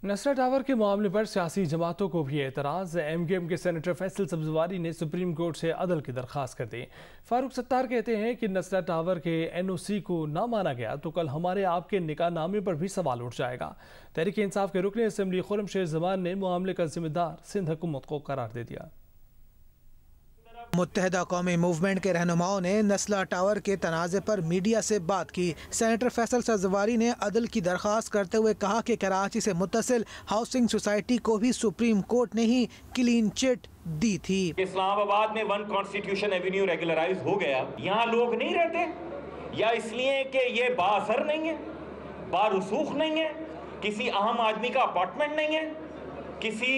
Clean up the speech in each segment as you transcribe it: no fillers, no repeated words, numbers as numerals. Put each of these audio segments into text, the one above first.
नसरा tower के मामले पर सियासी जमातों को भी एतराज़। MKM के सेनेटर फैसल सब्जवारी ने सुप्रीम कोर्ट से अदल की दरख्वास्त कर दी। फारूक सत्तार कहते हैं कि नसरा टावर के NOC को ना माना गया तो कल हमारे आपके निकाह नामे पर भी सवाल उठ जाएगा। तहरीक इंसाफ के रुकन असेंबली खुर्रम शेर जमान ने मामले का जिम्मेदार सिंध हुकूमत को करार दे दिया। मुत्तहिदा कौमी मूवमेंट के रहनुमाओं ने नस्ला टावर के तनाज़े पर मीडिया से बात की। सेनेटर फैसल सब्जवारी ने अदल की दरख्वास्त करते हुए कहा कि कराची से मुत्तसिल हाउसिंग सोसाइटी को भी सुप्रीम कोर्ट ने ही क्लीन चिट दी थी। इस्लामाबाद में 1 कॉन्स्टिट्यूशन एवेन्यू रेगुलराइज हो गया, यहाँ लोग नहीं रहते या इसलिए कि ये बाअसर नहीं है, बारुसूख नहीं है, किसी अहम आदमी का अपार्टमेंट नहीं है, किसी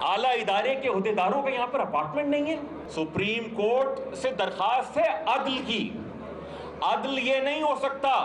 आला इदारे के हुदेदारों का यहाँ पर अपार्टमेंट नहीं है। सुप्रीम कोर्ट से दरखास्त है अदल की। अदल ये नहीं हो सकता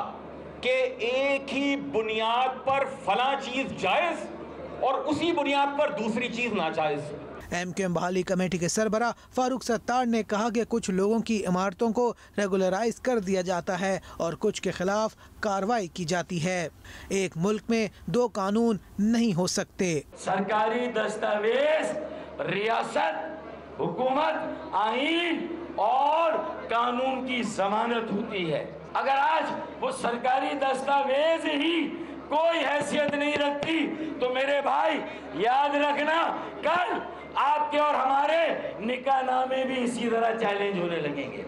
कि एक ही बुनियाद पर फलां चीज जायज और उसी बुनियाद पर दूसरी चीज नाजायज। MKM बहाली कमेटी के सरबरा फारूक सत्तार ने कहा कि कुछ लोगों की इमारतों को रेगुलराइज कर दिया जाता है और कुछ के खिलाफ कार्रवाई की जाती है। एक मुल्क में 2 कानून नहीं हो सकते। सरकारी दस्तावेज रियासत, हुकूमत, आईन और कानून की जमानत होती है। अगर आज वो सरकारी दस्तावेज ही कोई हैसियत नहीं रखती तो मेरे भाई याद रखना, कल आपके और हमारे निकाह नामे भी इसी तरह चैलेंज होने लगेंगे।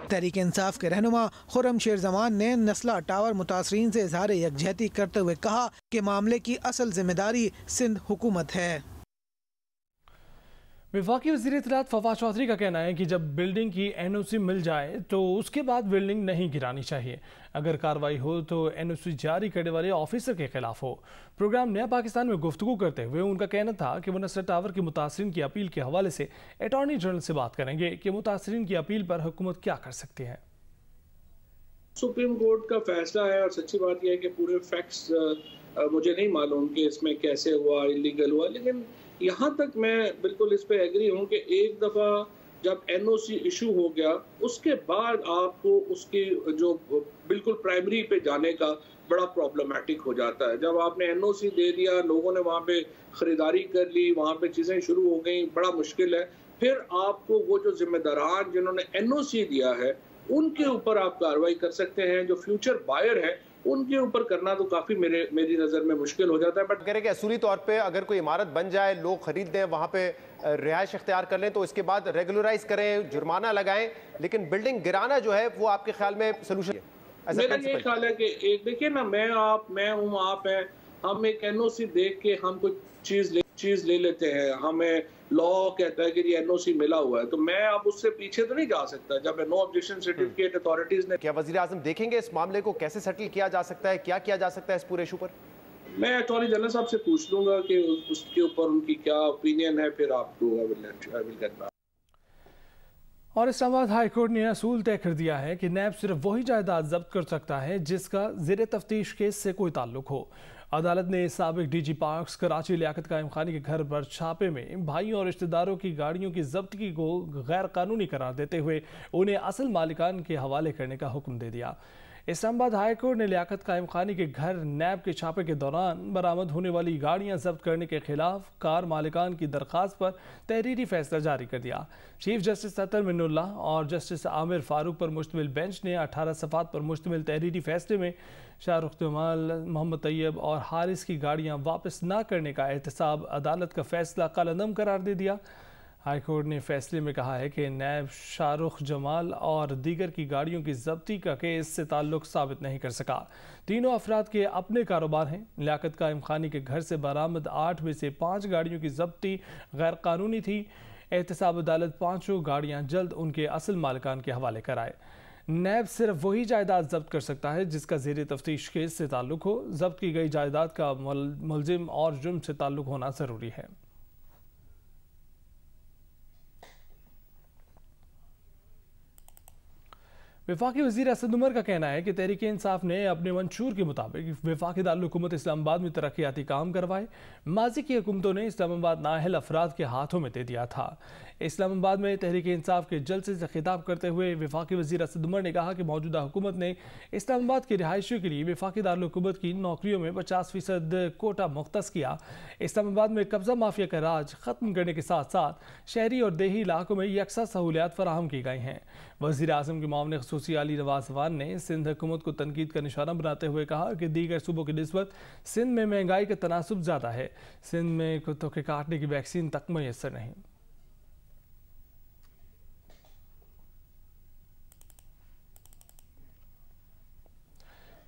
तहरीक इंसाफ के रहनुमा खुर्रम शेर जमान ने नस्ला टावर मुतासरीन से इजहार यकजहती करते हुए कहा कि मामले की असल जिम्मेदारी सिंध हुकूमत है। वफाकी वज़ीर इत्तलात फवाद चौधरी का कहना है कि जब बिल्डिंग की NOC मिल जाए तो उसके बाद बिल्डिंग नहीं गिरानी चाहिए। अगर कार्रवाई हो तो NOC जारी करने वाले ऑफिसर के खिलाफ हो। प्रोग्राम नया पाकिस्तान में गुफ्तगू करते हुए उनका कहना था कि वो नसरा टावर के मुतासरीन की अपील के हवाले से अटॉर्नी जनरल से बात करेंगे कि मुतासरीन की अपील पर हुकूमत क्या कर सकती है। सुप्रीम कोर्ट का फैसला है और सच्ची बात यह है कि पूरे फैक्ट्स मुझे नहीं मालूम कि इसमें कैसे हुआ, इलीगल हुआ, लेकिन यहाँ तक मैं बिल्कुल इस पे एग्री हूँ कि एक दफ़ा जब NOC इशू हो गया उसके बाद आपको उसकी जो बिल्कुल प्राइमरी पे जाने का बड़ा प्रॉब्लमेटिक हो जाता है। जब आपने NOC दे दिया, लोगों ने वहाँ पे ख़रीदारी कर ली, वहाँ पे चीज़ें शुरू हो गई, बड़ा मुश्किल है। फिर आपको वो जो जिम्मेदारान जिन्होंने NOC दिया है उनके ऊपर आप कार्रवाई कर सकते हैं। जो फ्यूचर बायर है उनके ऊपर करना तो काफ़ी मेरी नज़र में मुश्किल हो जाता है। बट कह रहे कि असूली तौर पे अगर कोई इमारत बन जाए, लोग खरीद दें, वहाँ पे रिहाइश इख्तियार कर लें तो इसके बाद रेगुलराइज करें, जुर्माना लगाएं, लेकिन बिल्डिंग गिराना जो है वो आपके ख्याल में सोल्यूशन है? मेरा ये ख्याल है कि एक देखिए ना, मैं हूँ, आप हैं, हम एक NOC देख के हम कुछ चीज़ ले लेते हैं, हमें लॉ कहता है कि ये NOC मिला हुआ है, तो मैं अब उससे पीछे तो नहीं जा सकता। जब नो ऑब्जेक्शन सर्टिफिकेट अथॉरिटीज ने, क्या वज़ीर आज़म देखेंगे इस मामले को कैसे सेटल किया जा सकता है, क्या किया जा सकता है इस पूरे इशू पर? मैं अटॉर्नी जनरल साहब से पूछ लूंगा कि उसके ऊपर उनकी क्या ओपिनियन है, फिर आपको आई विल गेट बैक। और इस्लामाबाद हाई कोर्ट ने असूल तय कर दिया है कि नैब सिर्फ वही जायदाद जब्त कर सकता है जिसका ज़ेर तफ्तीश केस से कोई ताल्लुक हो। अदालत ने साबिक DG पार्क्स कराची लियाकत कायम खानी के घर पर छापे में भाइयों और रिश्तेदारों की गाड़ियों की जब्तगी को गैर कानूनी करार देते हुए उन्हें असल मालिकान के हवाले करने का हुक्म दे दिया। इस्लामाबाद हाई कोर्ट ने लियाकत कायम खानी के घर नैब के छापे के दौरान बरामद होने वाली गाड़ियां जब्त करने के खिलाफ कार मालिकान की दरख्वास्त पर तहरीरी फैसला जारी कर दिया। चीफ जस्टिस अतर मिन्नुल्लाह और जस्टिस आमिर फारूक पर मुश्तमिल बेंच ने 18 सफ़ात पर मुश्तमिल तहरीरी फैसले में शाहरुख जमाल, मोहम्मद तैयब और हारिस की गाड़ियां वापस न करने का एहतसाब अदालत का फैसला कलअदम करार दे दिया। हाई कोर्ट ने फैसले में कहा है कि नैब शाहरुख जमाल और दीगर की गाड़ियों की जब्ती का केस से ताल्लुक साबित नहीं कर सका। तीनों अफराद के अपने कारोबार हैं। लियाकत कायम खानी के घर से बरामद 8 में से 5 गाड़ियों की जब्ती गैर कानूनी थी। एहतसाब अदालत 5 गाड़ियाँ जल्द उनके असल मालिकान के हवाले कराए। नैब सिर्फ वही जायदाद जब्त कर सकता है जिसका ज़ेर तफ्तीश केस से ताल्लुक हो। जब्त की गई जायदाद का मुलजिम और जुर्म से ताल्लुक होना ज़रूरी है। वफाकी वज़ीर असद उमर का कहना है कि तहरीक इंसाफ ने अपने मंशूर के मुताबिक वफाकी दारुल-हुकूमत इस्लामाबाद में तरक्याती काम करवाए। माजी की हुकूमतों ने इस्लामाबाद नाअहल अफराद के हाथों में दे दिया था। इस्लामाबाद में तहरीक इंसाफ के जलसे से खिताब करते हुए वफाकी वज़ीर असद उमर ने कहा कि मौजूदा हुकूमत ने इस्लामाबाद के रिहायशियों के लिए वफाकी दारुल-हुकूमत की नौकरियों में 50% कोटा मुख्तस किया। इस्लामाबाद में कब्ज़ा माफिया का राज ख़त्म करने के साथ साथ शहरी और देही इलाकों में यकसा सहूलियात फराहम की गई हैं। वज़ीर आज़म के मामले ख़ुसूसी अली नवाज़ अवान ने सिंध हुकूमत को तनकीद का निशाना बनाते हुए कहा कि दीगर सूबों की निस्बत सिंध में महंगाई का तनासुब ज़्यादा है। सिंध में कुत्तों के काटने की वैक्सीन तक मैसर नहीं।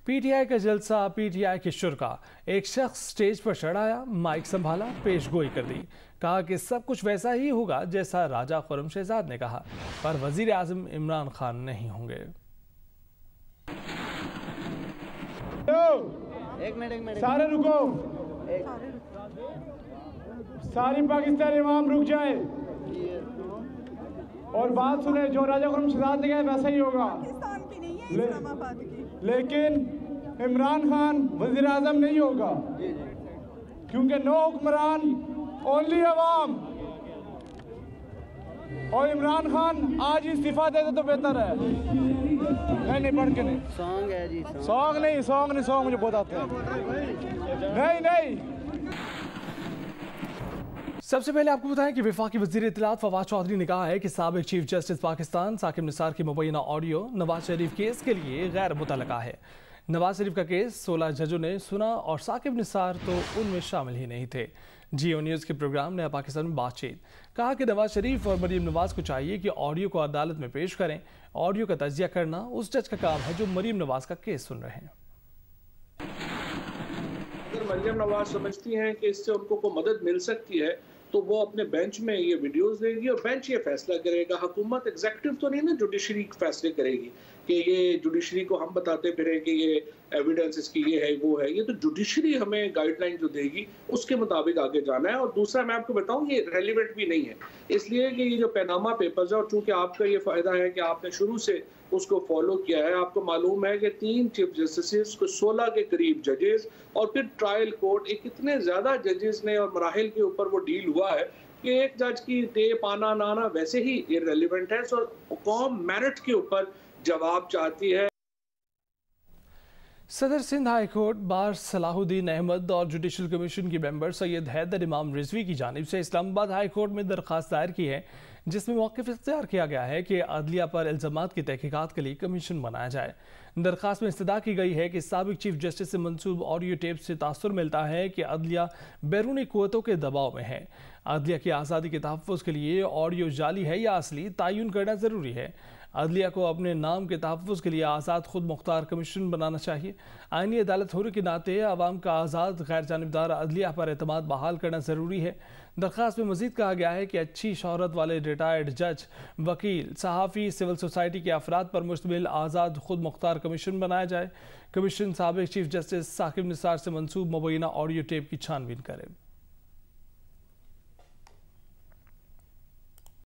पीटीआई का जलसा, पीटीआई के शुरका। एक शख्स स्टेज पर चढ़ आया, माइक संभाला, पेशगोई कर दी, कहा कि सब कुछ वैसा ही होगा जैसा राजा खुर्रम शहजाद ने कहा, पर वजीर आज़म इमरान खान नहीं होंगे। एक मिनट सारे रुको, सारी पाकिस्तान इमाम रुक जाए और बात सुने। जो राजा खुर्रम शहजाद ने कहा वैसा ही होगा, लेकिन इमरान खान वज़ीर आज़म नहीं होगा, क्योंकि नो हुक्मरान ओनली अवाम। और इमरान खान आज इस्तीफा दे दे तो बेहतर है। नहीं पढ़ के नहीं, सॉन्ग है जी, सॉन्ग नहीं मुझे बहुत आता है। नहीं सबसे पहले आपको बताएं कि वफाकी वज़ीर इत्तलात फवाद चौधरी ने कहा है कि साबिक चीफ जस्टिस पाकिस्तान साकिब निसार की मुबैना ऑडियो नवाज शरीफ केस के लिए गैर मुतलका है। नवाज शरीफ का केस 16 जजों ने सुना और साकिब निसार तो उनमें शामिल ही नहीं थे। जियो न्यूज़ के प्रोग्राम नया पाकिस्तान में बातचीत कहा कि नवाज शरीफ और मरीम नवाज को चाहिए कि ऑडियो को अदालत में पेश करें। ऑडियो का तजिया करना उस जज का काम है जो मरीम नवाज का केस सुन रहे हैं। अगर मरीम नवाज समझती हैं कि इससे उनको को मदद मिल सकती है तो वो अपने बेंच में ये वीडियोस देगी और बेंच ये फैसला करेगा। हुकूमत एग्जीक्यूटिव तो नहीं ना जुडिशरी फैसले करेगी कि ये जुडिशरी को हम बताते फिरें कि ये एविडेंस इसकी ये है वो है। ये तो जुडिशरी हमें गाइडलाइन जो देगी उसके मुताबिक आगे जाना है। और दूसरा मैं आपको बताऊं, ये रेलिवेंट भी नहीं है, इसलिए कि ये जो पैनामा पेपर्स है और चूंकि आपका ये फायदा है कि आपने शुरू से उसको फॉलो किया है, आपको मालूम है कि 3 चीफ जस्टिस को 16 के करीब जजेस और फिर ट्रायल कोर्ट, एक कितने ज्यादा जजेस ने और मराहिल के ऊपर वो डील हुआ है कि एक जज की टेप आना ना आना वैसे ही इररिलेवेंट है। सो कौम मेरिट के ऊपर जवाब चाहती है। सदर Sindh high court bar Salahuddin Ahmad और जुडिशल कमीशन के मेंबर सैयद हैदर इमाम रिजवी की जानिब से इस्लामाबाद हाई कोर्ट में दरख्वास्त दायर की है, जिसमें मौक़िफ़ इख्तियार किया गया है कि अदलिया पर इल्ज़ामात की तहक़ीक़ात के लिए कमीशन बनाया जाए। दरख्वास्त में इस्तदा की गई है कि साबिक चीफ जस्टिस से मंसूब ऑडियो टेप से तासुर मिलता है कि अदलिया बैरूनी क़ुव्वतों के दबाव में है। अदलिया की आज़ादी के तहफ़्फ़ुज़ के लिए ऑडियो जाली है या असली तयन करना ज़रूरी है। अदलिया को अपने नाम के तहफ़्फ़ुज़ के लिए आज़ाद खुद मुख्तार कमीशन बनाना चाहिए। आईनी अदालत होने के नाते आवाम का आज़ाद गैर जानिबदार अदलिया पर एतमाद बहाल करना ज़रूरी है। दरख्वास्त में मज़ीद कहा गया है कि अच्छी शोहरत वाले रिटायर्ड जज, वकील, सहाफ़ी, सिविल सोसाइटी के अफराद पर मुश्तमिल आज़ाद खुद मुख्तार कमीशन बनाया जाए। कमीशन साबिक चीफ जस्टिस साकिब निसार से मंसूब मुबैना ऑडियो टेप की छानबीन करे।